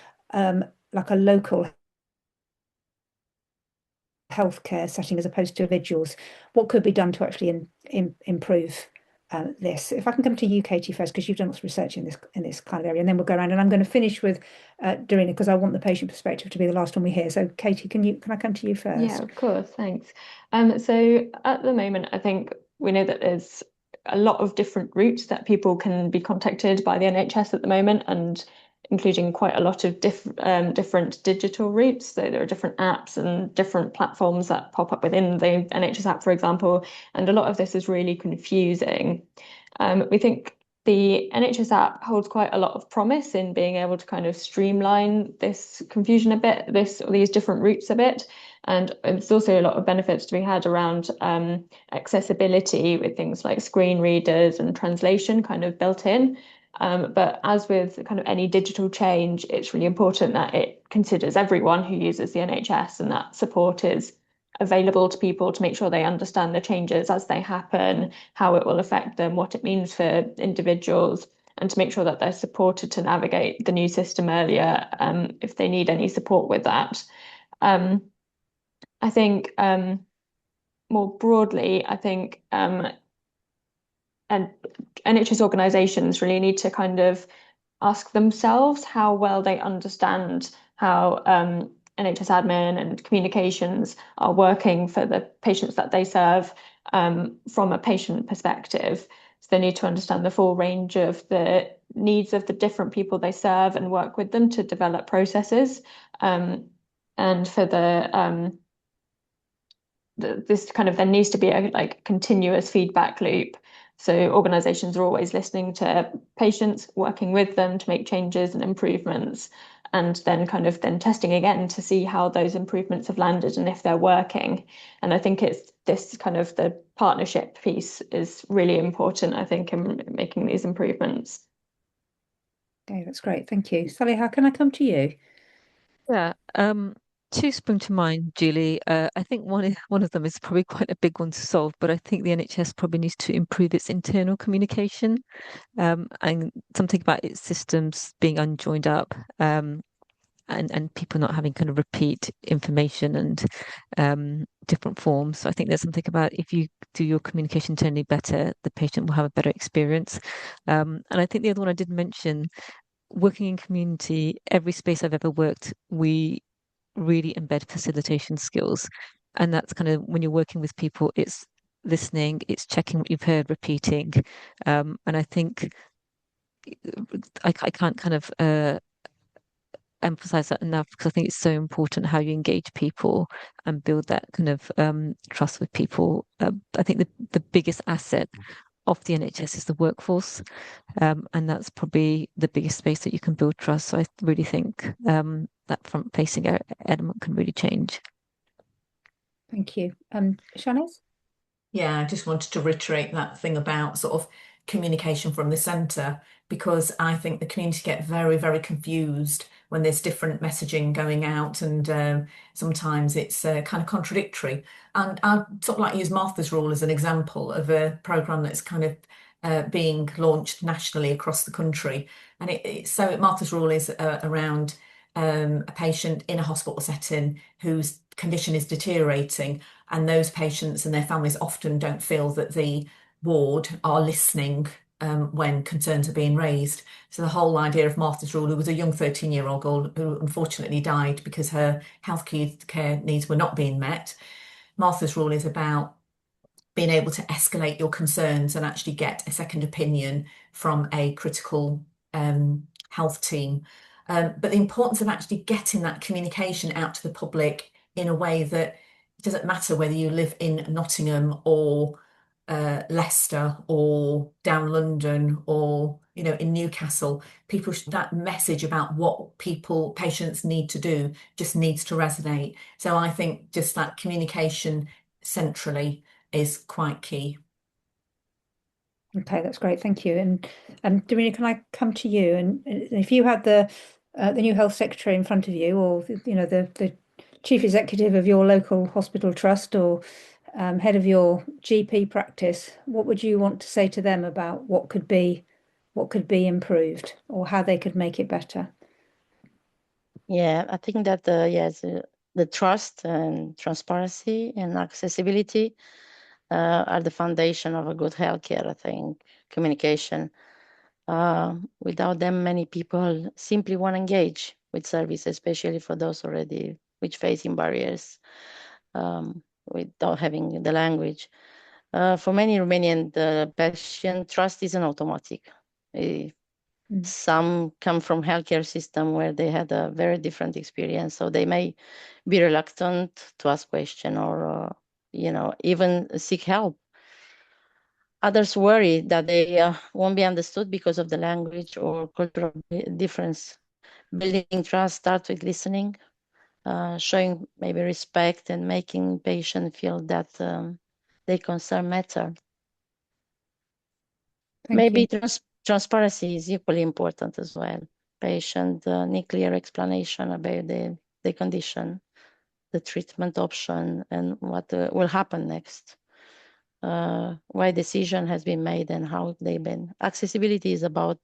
like a local healthcare setting as opposed to individuals? What could be done to actually improve this? If I can come to you, Katie, first, because you've done lots of research in this kind of area, and then we'll go around, and I'm going to finish with Dorina, because I want the patient perspective to be the last one we hear. So Katie, can I come to you first? Yeah, of course, thanks. So at the moment, I think we know that there's a lot of different routes that people can be contacted by the NHS at the moment, and including quite a lot of different digital routes. So there are different apps and different platforms that pop up within the NHS app, for example, and a lot of this is really confusing. We think the NHS app holds quite a lot of promise in being able to kind of streamline this confusion a bit, these different routes a bit. And there's also a lot of benefits to be had around accessibility with things like screen readers and translation kind of built in. But as with kind of any digital change, it's really important that it considers everyone who uses the NHS, and that support is available to people to make sure they understand the changes as they happen, how it will affect them, what it means for individuals, and to make sure that they're supported to navigate the new system earlier if they need any support with that. I think more broadly, I think and NHS organisations really need to kind of ask themselves how well they understand how NHS admin and communications are working for the patients that they serve from a patient perspective. So they need to understand the full range of the needs of the different people they serve and work with them to develop processes. And for this kind of, there needs to be a continuous feedback loop. So organisations are always listening to patients, working with them to make changes and improvements, and then testing again to see how those improvements have landed and if they're working. And I think it's this kind of, the partnership piece is really important, I think, in making these improvements. Okay, that's great. Thank you. Sally, how can I come to you? Yeah, two spring to mind, Julie. I think one of them is probably quite a big one to solve, but I think the NHS probably needs to improve its internal communication, and something about its systems being unjoined up, and people not having kind of repeat information and different forms. So I think there's something about, if you do your communication internally better, the patient will have a better experience. And I think the other one I did mention, working in community, every space I've ever worked, we really embed facilitation skills. And that's kind of, when you're working with people, it's listening, it's checking what you've heard, repeating. And I think I can't kind of emphasize that enough, because I think it's so important how you engage people and build that kind of trust with people. I think the biggest asset of the NHS is the workforce, and that's probably the biggest space that you can build trust. So I really think that front-facing element can really change. Thank you. Shanaz? Yeah, I just wanted to reiterate that thing about sort of communication from the centre, because I think the community get very, very confused when there's different messaging going out, and sometimes it's kind of contradictory. And I'd sort of like to use Martha's Rule as an example of a programme that's kind of being launched nationally across the country. And so Martha's Rule is around a patient in a hospital setting whose condition is deteriorating, and those patients and their families often don't feel that the ward are listening when concerns are being raised. So the whole idea of Martha's Rule, who was a young 13-year-old girl who unfortunately died because her healthcare needs were not being met. Martha's Rule is about being able to escalate your concerns and actually get a second opinion from a critical health team. But the importance of actually getting that communication out to the public in a way that it doesn't matter whether you live in Nottingham or Leicester or down London or in Newcastle, that message about what patients need to do just needs to resonate. So I think just that communication centrally is quite key. Okay, that's great, thank you. And Davina, can I come to you? And if you had the new health secretary in front of you, or the chief executive of your local hospital trust, or head of your GP practice, what would you want to say to them about what could be improved, or how they could make it better? Yeah, I think that yes, the trust and transparency and accessibility are the foundation of a good healthcare. I think communication. Without them, many people simply won't engage with service, especially for those already facing barriers without having the language. For many Romanian, the patient trust isn't automatic. Some come from healthcare system where they had a very different experience, so they may be reluctant to ask questions or even seek help. Others worry that they won't be understood because of the language or cultural difference. Building trust starts with listening, showing maybe respect and making patients feel that their concern matter. Maybe transparency is equally important as well. Patient need clear explanation about the condition, the treatment option, and what will happen next. Why decision has been made and how they've been. Accessibility is about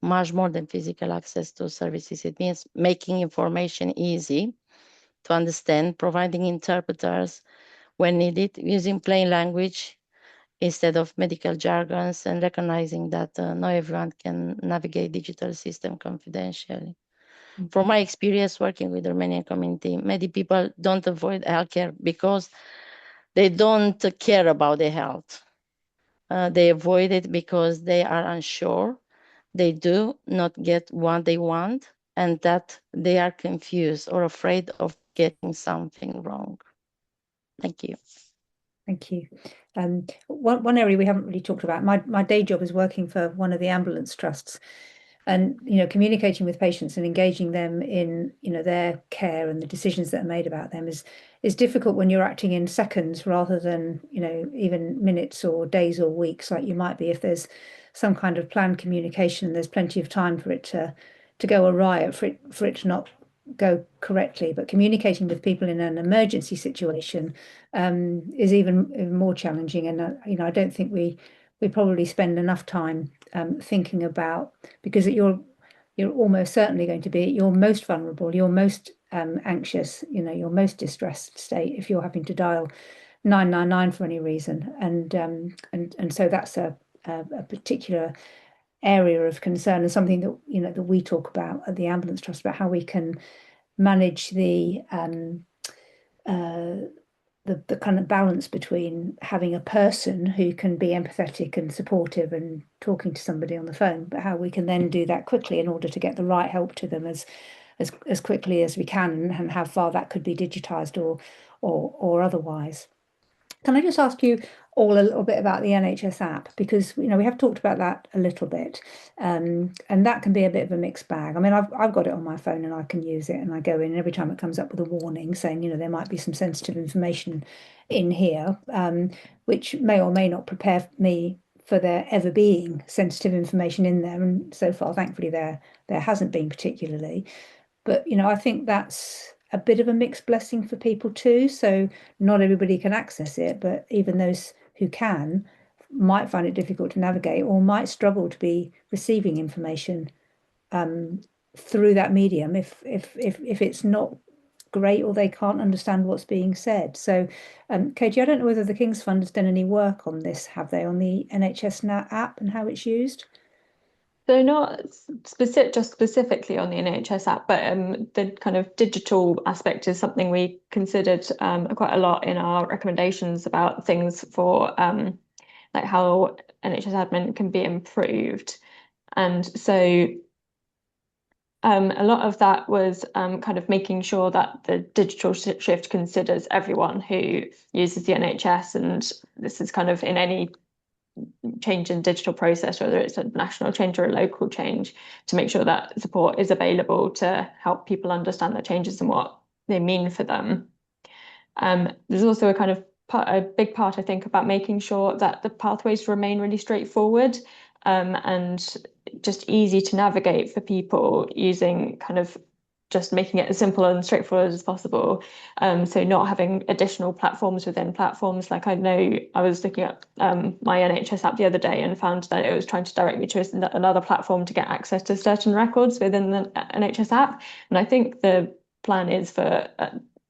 much more than physical access to services. It means making information easy to understand, providing interpreters when needed, using plain language instead of medical jargons, and recognizing that not everyone can navigate digital system confidentially. From my experience working with the Romanian community, many people don't avoid healthcare because they don't care about their health. They avoid it because they are unsure, they do not get what they want, and that they are confused or afraid of getting something wrong. Thank you. Thank you. One area we haven't really talked about, my day job is working for one of the ambulance trusts, and communicating with patients and engaging them in their care and the decisions that are made about them is difficult when you're acting in seconds rather than even minutes or days or weeks, like you might be if there's some kind of planned communication. There's plenty of time for it to go awry, for it to not go correctly. But communicating with people in an emergency situation is even more challenging. And I don't think we probably spend enough time thinking about, because you're almost certainly going to be at your most vulnerable, your most anxious, your most distressed state if you're having to dial 999 for any reason. And so that's a particular area of concern, and something that that we talk about at the Ambulance Trust, about how we can manage the kind of balance between having a person who can be empathetic and supportive and talking to somebody on the phone, but how we can then do that quickly in order to get the right help to them as quickly as we can, and how far that could be digitized or otherwise. Can I just ask you all a little bit about the NHS app, because we have talked about that a little bit, and that can be a bit of a mixed bag. I mean, I've got it on my phone and I can use it, and I go in, and every time it comes up with a warning saying there might be some sensitive information in here, which may or may not prepare me for there ever being sensitive information in there. And so far, thankfully, there hasn't been particularly. But I think that's a bit of a mixed blessing for people too. So not everybody can access it, but even those who can might find it difficult to navigate, or might struggle to be receiving information through that medium if it's not great or they can't understand what's being said. So, Katie, I don't know whether the King's Fund has done any work on this, have they, on the NHS app and how it's used? So not just specifically on the NHS app, but the kind of digital aspect is something we considered quite a lot in our recommendations about things for like how NHS admin can be improved. And so a lot of that was kind of making sure that the digital shift considers everyone who uses the NHS, and this is kind of in any change in digital process, whether it's a national change or a local change, to make sure that support is available to help people understand the changes and what they mean for them. There's also a big part, I think, about making sure that the pathways remain really straightforward and just easy to navigate for people, using kind of just making it as simple and straightforward as possible. So not having additional platforms within platforms. Like, I know I was looking at my NHS app the other day and found that it was trying to direct me to another platform to get access to certain records within the NHS app. And I think the plan is for,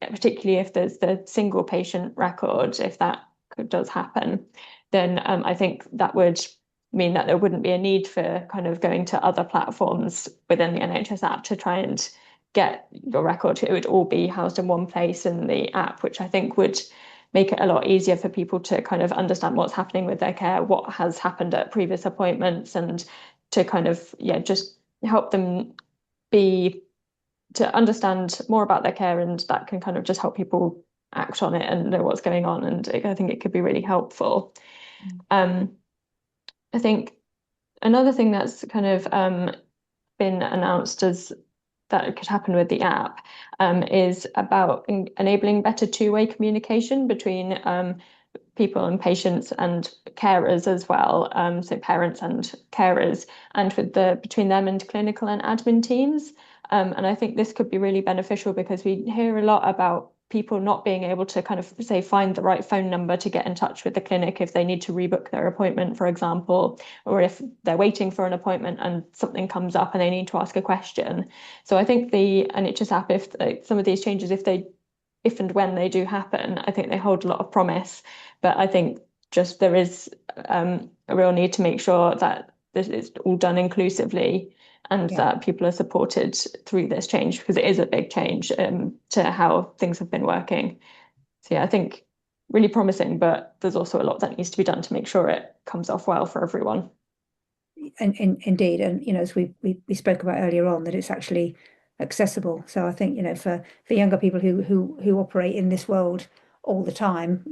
particularly if there's the single patient record, if that does happen, then I think that would mean that there wouldn't be a need for kind of going to other platforms within the NHS app to try and get your record. It would all be housed in one place in the app, which I think would make it a lot easier for people to kind of understand what's happening with their care, what has happened at previous appointments, and to kind of, just help them to understand more about their care, and that can kind of just help people act on it and know what's going on. And I think it could be really helpful. I think another thing that's kind of been announced as that could happen with the app is about enabling better two-way communication between people and patients and carers as well. So parents and carers, and between them and clinical and admin teams. And I think this could be really beneficial, because we hear a lot about people not being able to kind of say find the right phone number to get in touch with the clinic if they need to rebook their appointment, for example, or if they're waiting for an appointment and something comes up and they need to ask a question. So I think the NHS app, if some of these changes, if and when they do happen, I think they hold a lot of promise. But I think just there is a real need to make sure that this is all done inclusively, and that people are supported through this change, because it is a big change to how things have been working. So I think really promising, but there's also a lot that needs to be done to make sure it comes off well for everyone. And indeed, and as we spoke about earlier on, that it's actually accessible. So I think for younger people who operate in this world all the time,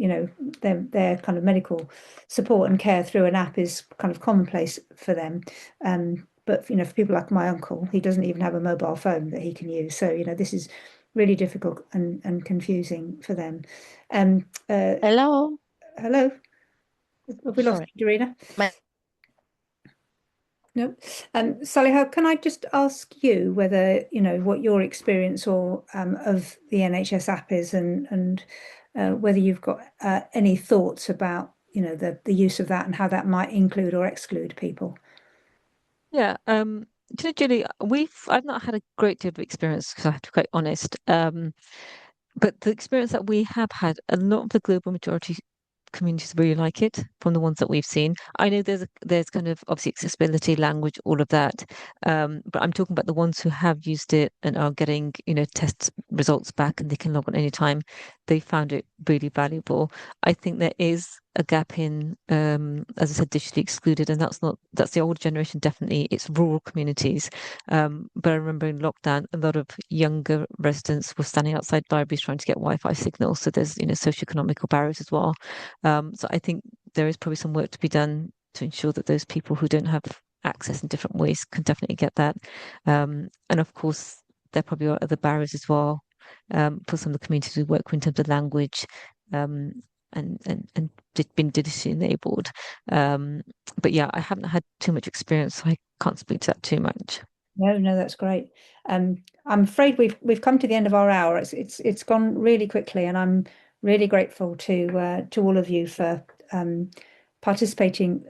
their kind of medical support and care through an app is kind of commonplace for them. But for people like my uncle, he doesn't even have a mobile phone that he can use. So this is really difficult and confusing for them. Hello. Hello. Have we lost Dorina? No. Sally, can I just ask you whether what your experience or of the NHS app is, and whether you've got any thoughts about the use of that and how that might include or exclude people? Yeah, Julie, I've not had a great deal of experience, because I have to be quite honest. But the experience that we have had, a lot of the global majority communities really like it, from the ones that we've seen. I know there's kind of obviously accessibility, language, all of that. But I'm talking about the ones who have used it and are getting, test results back and they can log on anytime. They found it really valuable. I think there is a gap in, as I said, digitally excluded, and that's the older generation, definitely. It's rural communities. But I remember in lockdown, a lot of younger residents were standing outside libraries trying to get Wi-Fi signals. So there's, socioeconomical barriers as well. So I think there is probably some work to be done to ensure that those people who don't have access in different ways can definitely get that. And of course, there probably are other barriers as well, for some of the communities we work with in terms of language, and been digitally enabled. But yeah, I haven't had too much experience, so I can't speak to that too much. No, that's great. I'm afraid we've come to the end of our hour. It's gone really quickly, and I'm really grateful to all of you for participating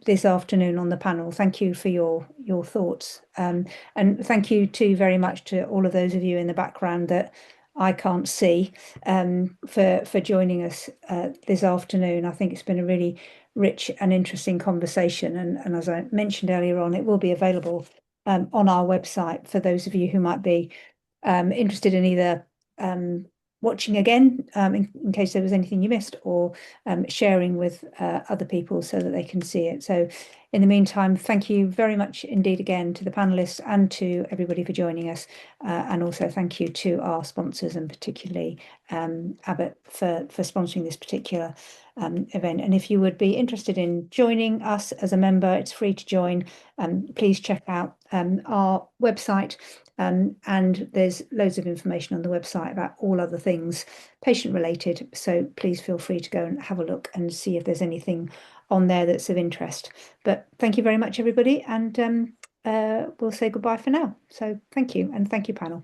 this afternoon on the panel. Thank you for your thoughts. And thank you too very much to all of those of you in the background that I can't see for joining us this afternoon. I think it's been a really rich and interesting conversation. And as I mentioned earlier on, it will be available on our website for those of you who might be interested in either watching again in case there was anything you missed, or sharing with other people so that they can see it. So in the meantime, thank you very much indeed again to the panelists and to everybody for joining us, and also thank you to our sponsors, and particularly Abbott for sponsoring this particular event. And if you would be interested in joining us as a member, it's free to join. Please check out our website, and there's loads of information on the website about all other things patient related. So please feel free to go and have a look and see if there's anything on there that's of interest. But thank you very much, everybody, and we'll say goodbye for now. So thank you, and thank you, panel.